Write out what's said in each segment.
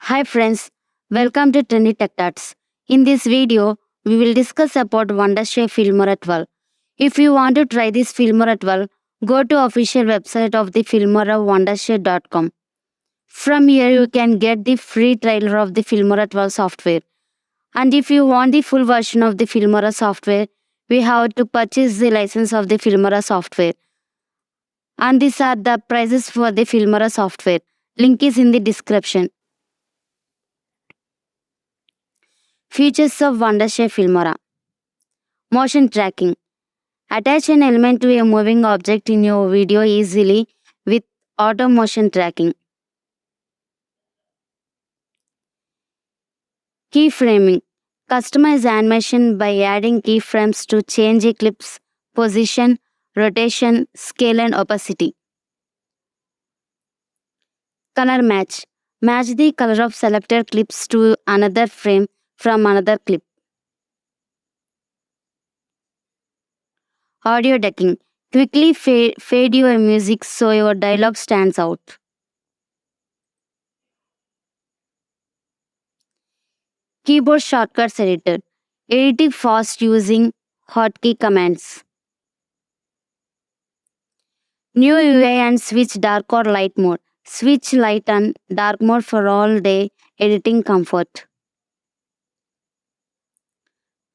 Hi friends, welcome to Trendy Tech Tuts. In this video, we will discuss about Wondershare Filmora 12. If you want to try this Filmora 12, go to official website of the Filmora wondershare.com. From here, you can get the free trial of the Filmora 12 software. And if you want the full version of the Filmora software, we have to purchase the license of the Filmora software. And these are the prices for the Filmora software. Link is in the description. Features of Wondershare Filmora. Motion tracking. Attach an element to a moving object in your video easily with auto motion tracking. Keyframing. Customize animation by adding keyframes to change a clip's position, rotation, scale and opacity. Color match. Match the color of selected clips to another frame from another clip. Audio decking. Quickly fade your music so your dialogue stands out. Keyboard shortcuts editor. Editing fast using hotkey commands. New UI and switch dark or light mode. Switch light and dark mode for all day editing comfort.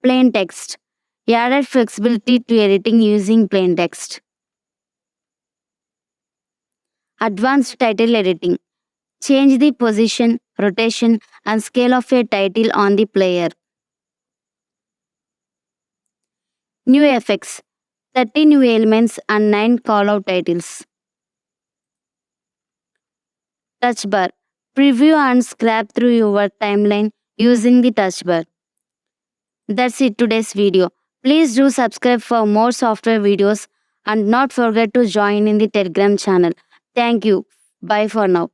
Plain text. Added flexibility to editing using plain text. Advanced title editing. Change the position, rotation, and scale of a title on the player. New effects. 30 new elements and 9 callout titles. Touch bar. Preview and scrap through your timeline using the touch bar. That's it today's video. Please do subscribe for more software videos and not forget to join in the Telegram channel. Thank you. Bye for now.